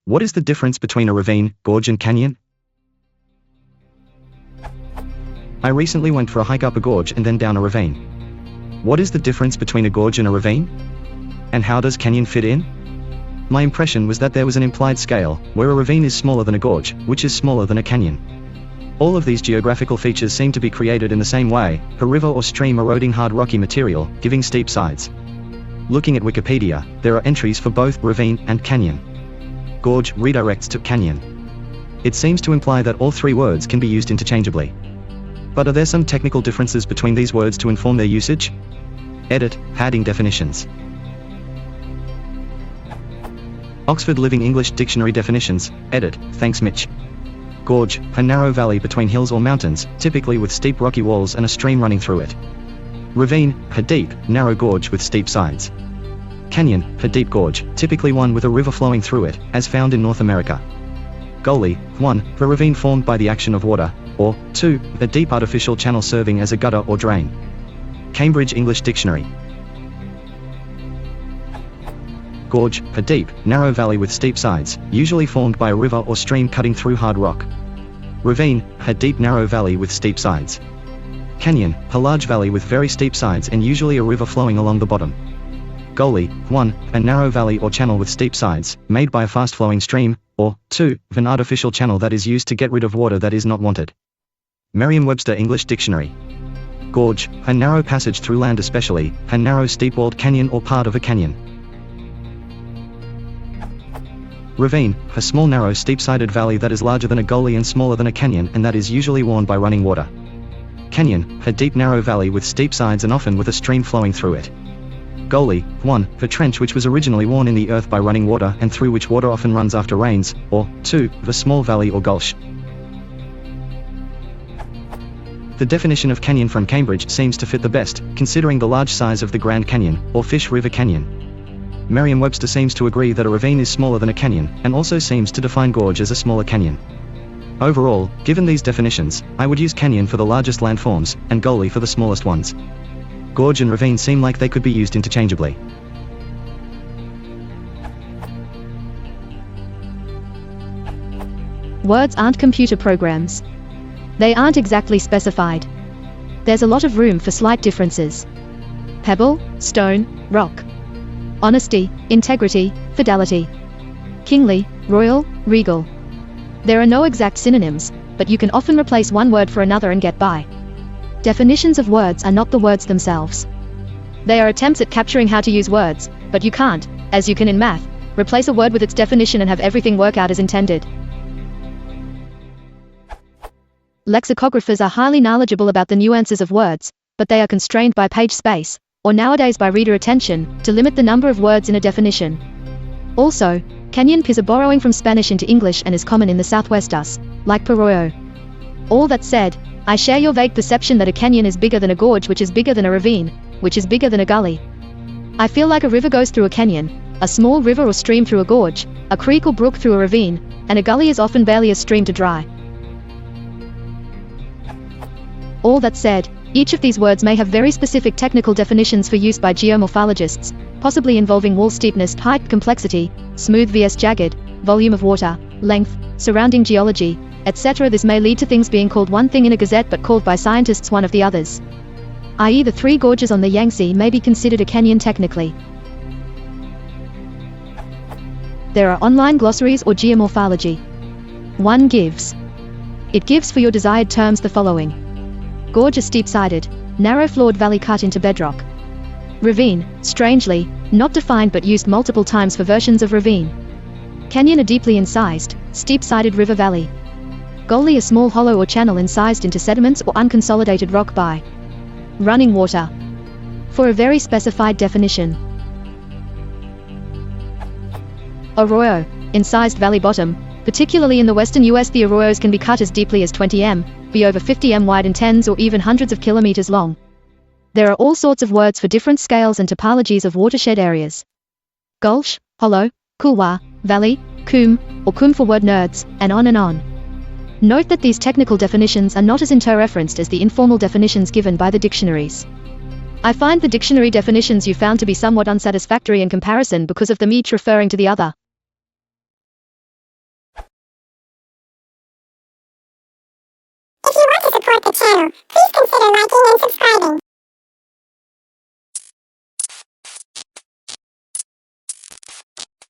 What is the difference between a ravine, gorge and canyon? I recently went for a hike up a gorge and then down a ravine. What is the difference between a gorge and a ravine? And how does canyon fit in? My impression was that there was an implied scale, where a ravine is smaller than a gorge, which is smaller than a canyon. All of these geographical features seem to be created in the same way, a river or stream eroding hard rocky material, giving steep sides. Looking at Wikipedia, there are entries for both ravine and canyon. Gorge redirects to canyon. It seems to imply that all three words can be used interchangeably. But are there some technical differences between these words to inform their usage? Edit, padding definitions. Oxford Living English Dictionary definitions, edit, thanks Mitch. Gorge, a narrow valley between hills or mountains, typically with steep rocky walls and a stream running through it. Ravine, a deep, narrow gorge with steep sides. Canyon, a deep gorge, typically one with a river flowing through it, as found in North America. Gully, 1, the ravine formed by the action of water, or 2, a deep artificial channel serving as a gutter or drain. Cambridge English Dictionary. Gorge, a deep, narrow valley with steep sides, usually formed by a river or stream cutting through hard rock. Ravine, a deep narrow valley with steep sides. Canyon, a large valley with very steep sides and usually a river flowing along the bottom. Gully, 1, a narrow valley or channel with steep sides, made by a fast-flowing stream, or 2, an artificial channel that is used to get rid of water that is not wanted. Merriam-Webster English Dictionary. Gorge, a narrow passage through land, especially a narrow steep-walled canyon or part of a canyon. Ravine, a small narrow steep-sided valley that is larger than a gully and smaller than a canyon and that is usually worn by running water. Canyon, a deep narrow valley with steep sides and often with a stream flowing through it. Gully, 1, a trench which was originally worn in the earth by running water and through which water often runs after rains, or 2, a small valley or gulch. The definition of canyon from Cambridge seems to fit the best, considering the large size of the Grand Canyon, or Fish River Canyon. Merriam-Webster seems to agree that a ravine is smaller than a canyon, and also seems to define gorge as a smaller canyon. Overall, given these definitions, I would use canyon for the largest landforms, and gully for the smallest ones. Gorge and ravine seem like they could be used interchangeably. Words aren't computer programs. They aren't exactly specified. There's a lot of room for slight differences. Pebble, stone, rock. Honesty, integrity, fidelity. Kingly, royal, regal. There are no exact synonyms, but you can often replace one word for another and get by. Definitions of words are not the words themselves. They are attempts at capturing how to use words, but you can't, as you can in math, replace a word with its definition and have everything work out as intended. Lexicographers are highly knowledgeable about the nuances of words, but they are constrained by page space, or nowadays by reader attention, to limit the number of words in a definition. Also, canyon is a borrowing from Spanish into English and is common in the Southwest US, like Arroyo. All that said, I share your vague perception that a canyon is bigger than a gorge, which is bigger than a ravine, which is bigger than a gully. I feel like a river goes through a canyon, a small river or stream through a gorge, a creek or brook through a ravine, and a gully is often barely a stream to dry. All that said, each of these words may have very specific technical definitions for use by geomorphologists, possibly involving wall steepness, height, complexity, smooth vs jagged, volume of water, length, surrounding geology, etc. This may lead to things being called one thing in a gazette but called by scientists one of the others. I.e., the three gorges on the Yangtze may be considered a canyon technically. There are online glossaries or geomorphology. One gives. It gives for your desired terms the following. Gorge, a steep-sided, narrow-floored valley cut into bedrock. Ravine, strangely, not defined but used multiple times for versions of ravine. Canyon, a deeply incised, steep-sided river valley. Gully, a small hollow or channel incised into sediments or unconsolidated rock by running water. For a very specified definition. Arroyo, incised valley bottom. Particularly in the western US, the arroyos can be cut as deeply as 20 m, be over 50 m wide and tens or even hundreds of kilometers long. There are all sorts of words for different scales and topologies of watershed areas. Gulch, hollow, couloir, valley, coombe, or coombe for word nerds, and on and on. Note that these technical definitions are not as inter-referenced as the informal definitions given by the dictionaries. I find the dictionary definitions you found to be somewhat unsatisfactory in comparison because of them each referring to the other. support the channel, please consider liking and subscribing.